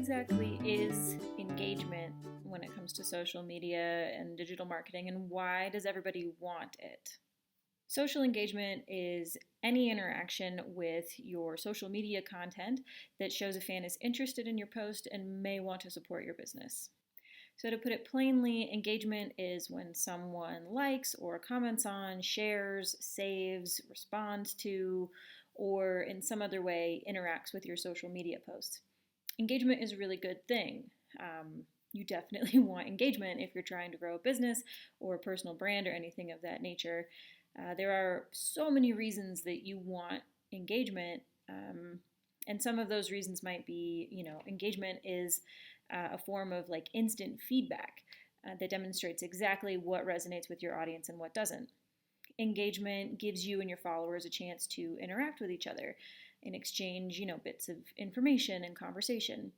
exactly is engagement when it comes to social media and digital marketing, and why does everybody want it? Social engagement is any interaction with your social media content that shows a fan is interested in your post and may want to support your business. So, to put it plainly, engagement is when someone likes or comments on, shares, saves, responds to, or in some other way interacts with your social media posts. Engagement is a really good thing. You definitely want engagement if you're trying to grow a business or a personal brand or anything of that nature. There are so many reasons that you want engagement, and some of those reasons might be, engagement is a form of like instant feedback that demonstrates exactly what resonates with your audience and what doesn't. Engagement gives you and your followers a chance to interact with each other and exchange, bits of information and conversation.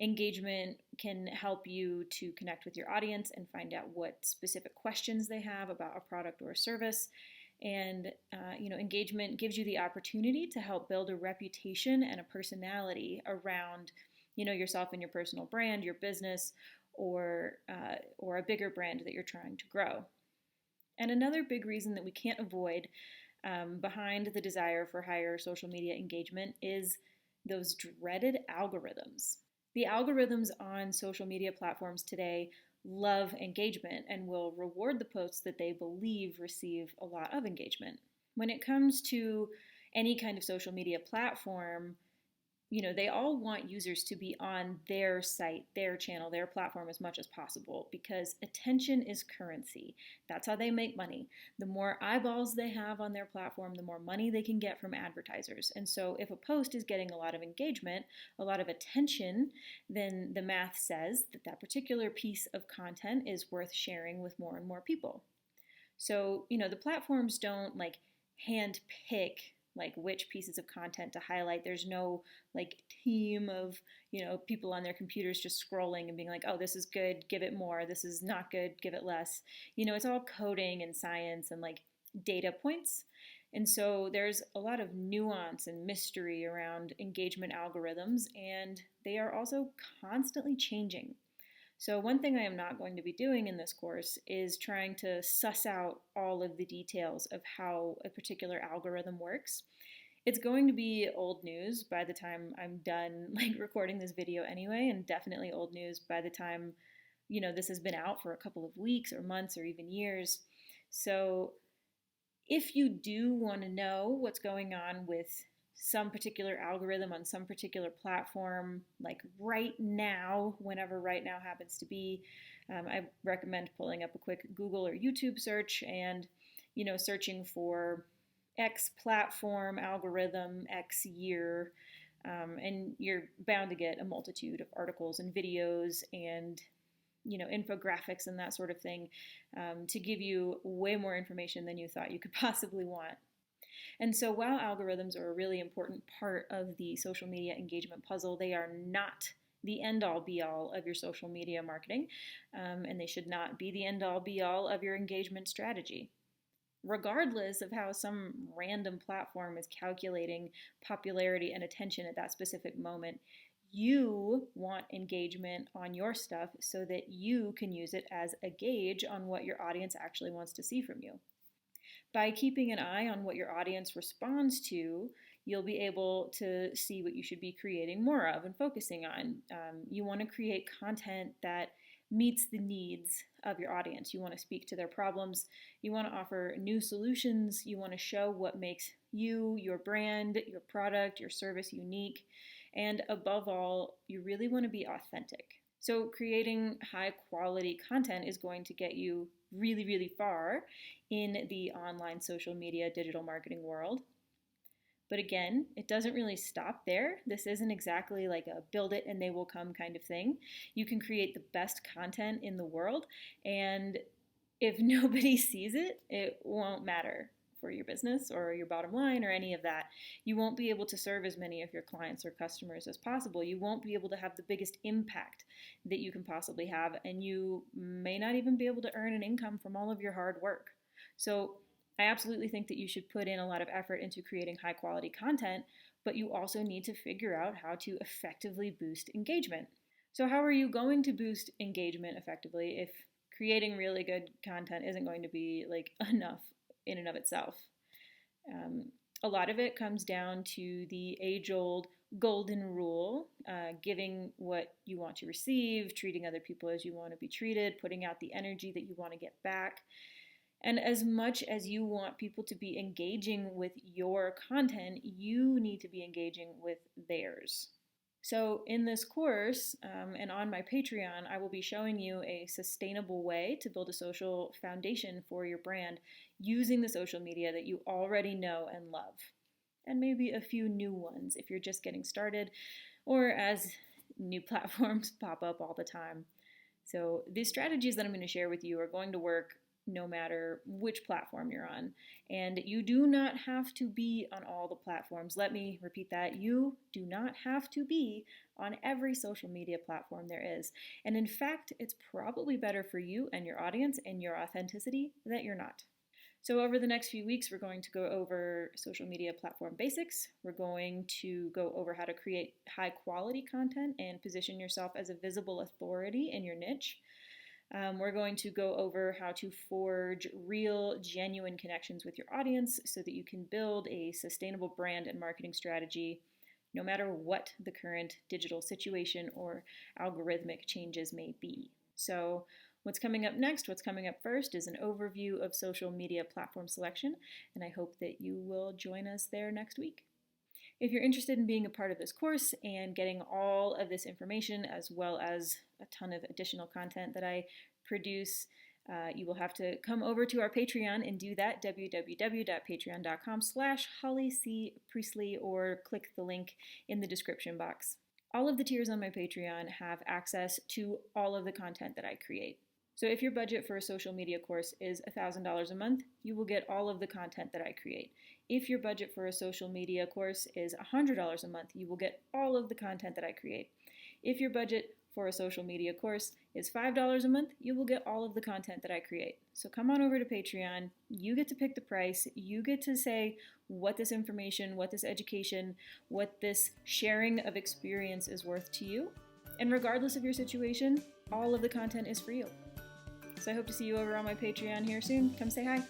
Engagement can help you to connect with your audience and find out what specific questions they have about a product or a service. And, engagement gives you the opportunity to help build a reputation and a personality around, yourself and your personal brand, your business, or a bigger brand that you're trying to grow. And another big reason that we can't avoid behind the desire for higher social media engagement is those dreaded algorithms. The algorithms on social media platforms today love engagement and will reward the posts that they believe receive a lot of engagement. When it comes to any kind of social media platform, they all want users to be on their site, their channel, their platform as much as possible because attention is currency. That's how they make money. The more eyeballs they have on their platform, the more money they can get from advertisers. And so if a post is getting a lot of engagement, a lot of attention, then the math says that that particular piece of content is worth sharing with more and more people. So, the platforms don't like hand pick like which pieces of content to highlight. There's no like team of, people on their computers just scrolling and being like, oh, this is good, give it more. This is not good, give it less. It's all coding and science and like data points. And so there's a lot of nuance and mystery around engagement algorithms, and they are also constantly changing. So one thing I am not going to be doing in this course is trying to suss out all of the details of how a particular algorithm works. It's going to be old news by the time I'm done like recording this video anyway, and definitely old news by the time, this has been out for a couple of weeks or months or even years. So if you do want to know what's going on with some particular algorithm on some particular platform, like right now, whenever right now happens to be, I recommend pulling up a quick Google or YouTube search and, searching for X platform, algorithm, X year, and you're bound to get a multitude of articles and videos and, infographics and that sort of thing to give you way more information than you thought you could possibly want. And so while algorithms are a really important part of the social media engagement puzzle, they are not the end-all be-all of your social media marketing, and they should not be the end-all be-all of your engagement strategy. Regardless of how some random platform is calculating popularity and attention at that specific moment, you want engagement on your stuff so that you can use it as a gauge on what your audience actually wants to see from you. By keeping an eye on what your audience responds to, you'll be able to see what you should be creating more of and focusing on. You want to create content that meets the needs of your audience. You want to speak to their problems. You want to offer new solutions. You want to show what makes you, your brand, your product, your service unique. And above all, you really want to be authentic. So creating high quality content is going to get you really, really far in the online social media digital marketing world. But again, it doesn't really stop there. This isn't exactly like a build it and they will come kind of thing. You can create the best content in the world, and if nobody sees it, it won't matter for your business or your bottom line or any of that. You won't be able to serve as many of your clients or customers as possible. You won't be able to have the biggest impact that you can possibly have, and you may not even be able to earn an income from all of your hard work. So I absolutely think that you should put in a lot of effort into creating high quality content, but you also need to figure out how to effectively boost engagement. So how are you going to boost engagement effectively if creating really good content isn't going to be like enough in and of itself? Um, a lot of it comes down to the age-old golden rule, giving what you want to receive, treating other people as you want to be treated, putting out the energy that you want to get back. And as much as you want people to be engaging with your content, you need to be engaging with theirs. So, in this course and on my Patreon, I will be showing you a sustainable way to build a social foundation for your brand using the social media that you already know and love, and maybe a few new ones if you're just getting started or as new platforms pop up all the time. So, these strategies that I'm going to share with you are going to work no matter which platform you're on. And you do not have to be on all the platforms. Let me repeat that. You do not have to be on every social media platform there is. And in fact, it's probably better for you and your audience and your authenticity that you're not. So over the next few weeks, we're going to go over social media platform basics. We're going to go over how to create high quality content and position yourself as a visible authority in your niche. We're going to go over how to forge real, genuine connections with your audience so that you can build a sustainable brand and marketing strategy no matter what the current digital situation or algorithmic changes may be. So, what's coming up next, what's coming up first, is an overview of social media platform selection, and I hope that you will join us there next week. If you're interested in being a part of this course and getting all of this information as well as a ton of additional content that I produce, you will have to come over to our Patreon and do that, www.patreon.com/HollyCPriestley, or click the link in the description box. All of the tiers on my Patreon have access to all of the content that I create. So if your budget for a social media course is $1,000 a month, you will get all of the content that I create. If your budget for a social media course is $100 a month, you will get all of the content that I create. If your budget for a social media course is $5 a month, you will get all of the content that I create. So come on over to Patreon. You get to pick the price. You get to say what this information, what this education, what this sharing of experience is worth to you. And regardless of your situation, all of the content is for you. So I hope to see you over on my Patreon here soon. Come say hi.